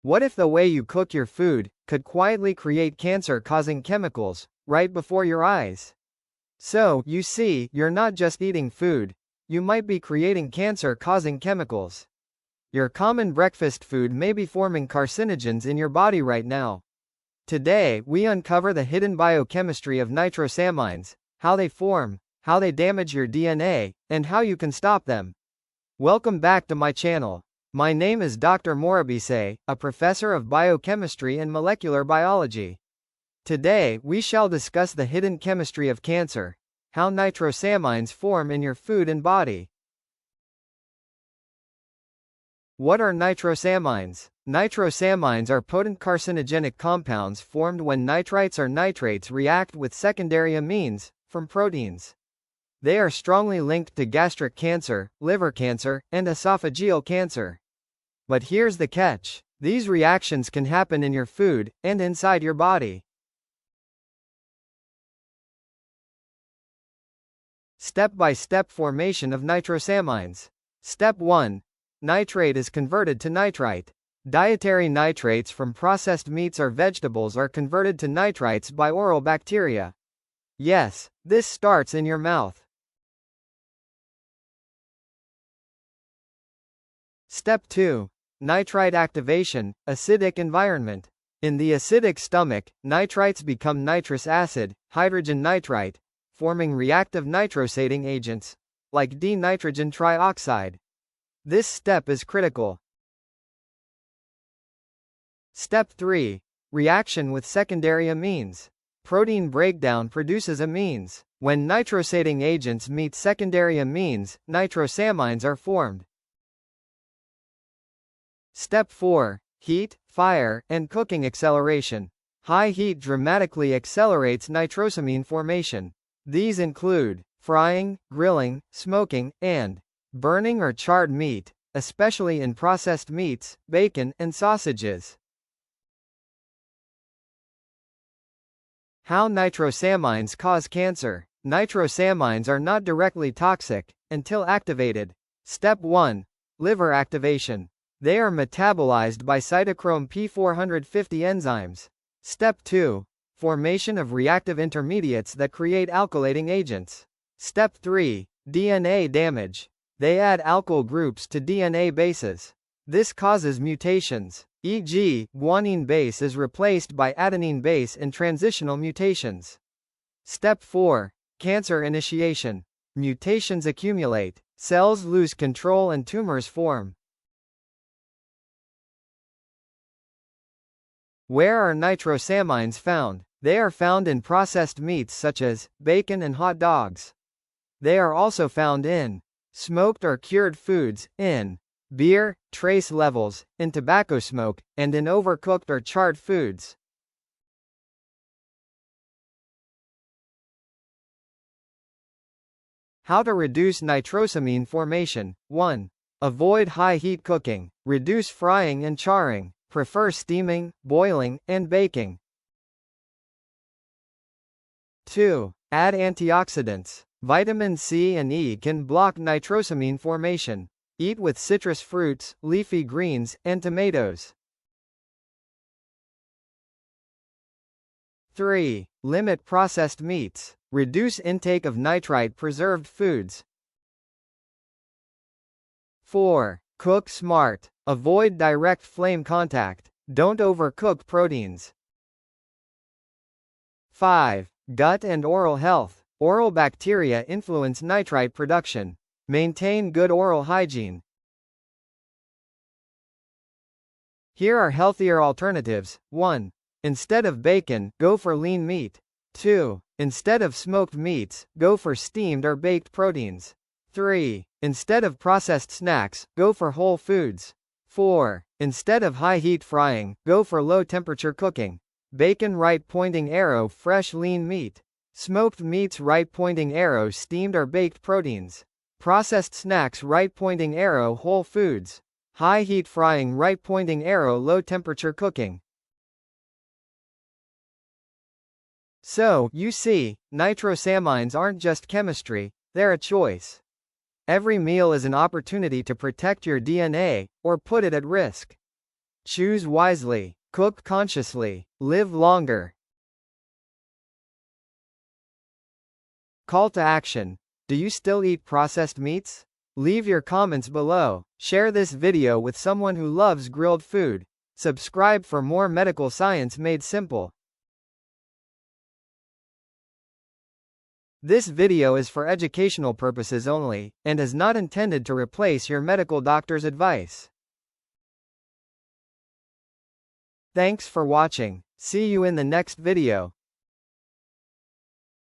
What if the way you cook your food could quietly create cancer-causing chemicals right before your eyes? So, you see, you're not just eating food, you might be creating cancer-causing chemicals. Your common breakfast food may be forming carcinogens in your body right now. Today, we uncover the hidden biochemistry of nitrosamines, how they form, how they damage your DNA, and how you can stop them. Welcome back to my channel. My name is Dr. Morabise, a professor of biochemistry and molecular biology. Today, we shall discuss the hidden chemistry of cancer, how nitrosamines form in your food and body. What are nitrosamines? Nitrosamines are potent carcinogenic compounds formed when nitrites or nitrates react with secondary amines from proteins. They are strongly linked to gastric cancer, liver cancer, and esophageal cancer. But here's the catch: these reactions can happen in your food and inside your body. Step-by-step formation of nitrosamines. Step 1. Nitrate is converted to nitrite. Dietary nitrates from processed meats or vegetables are converted to nitrites by oral bacteria. Yes, this starts in your mouth. Step 2. Nitrite activation, acidic environment. In the acidic stomach, nitrites become nitrous acid, hydrogen nitrite, forming reactive nitrosating agents, like D-nitrogen trioxide. This step is critical. Step 3. Reaction with secondary amines. Protein breakdown produces amines. When nitrosating agents meet secondary amines, nitrosamines are formed. Step 4. Heat, fire, and cooking acceleration. High heat dramatically accelerates nitrosamine formation. These include frying, grilling, smoking, and burning or charred meat, especially in processed meats, bacon, and sausages. How nitrosamines cause cancer. Nitrosamines are not directly toxic until activated. Step 1. Liver activation. They are metabolized by cytochrome P450 enzymes. Step 2. Formation of reactive intermediates that create alkylating agents. Step 3. DNA damage. They add alkyl groups to DNA bases. This causes mutations, e.g., guanine base is replaced by adenine base in transitional mutations. Step 4. Cancer initiation. Mutations accumulate, cells lose control and tumors form. Where are nitrosamines found? They are found in processed meats such as bacon and hot dogs. They are also found in smoked or cured foods, in beer, trace levels, in tobacco smoke, and in overcooked or charred foods. How to reduce nitrosamine formation. 1. Avoid high heat cooking. Reduce frying and charring. Prefer steaming, boiling, and baking. 2. Add antioxidants. Vitamin C and E can block nitrosamine formation. Eat with citrus fruits, leafy greens, and tomatoes. 3. Limit processed meats. Reduce intake of nitrite-preserved foods. 4. Cook smart. Avoid direct flame contact. Don't overcook proteins. 5. Gut and oral health. Oral bacteria influence nitrite production. Maintain good oral hygiene. Here are healthier alternatives. 1. Instead of bacon, go for lean meat. 2. Instead of smoked meats, go for steamed or baked proteins. 3. Instead of processed snacks, go for whole foods. 4. Instead of high heat frying, go for low temperature cooking. Bacon right pointing arrow fresh lean meat. Smoked meats right pointing arrow steamed or baked proteins. Processed snacks right pointing arrow whole foods. High heat frying right pointing arrow low temperature cooking. So, you see, nitrosamines aren't just chemistry, they're a choice. Every meal is an opportunity to protect your DNA, or put it at risk. Choose wisely. Cook consciously. Live longer. Call to action. Do you still eat processed meats? Leave your comments below. Share this video with someone who loves grilled food. Subscribe for more medical science made simple. This video is for educational purposes only, and is not intended to replace your medical doctor's advice. Thanks for watching. See you in the next video.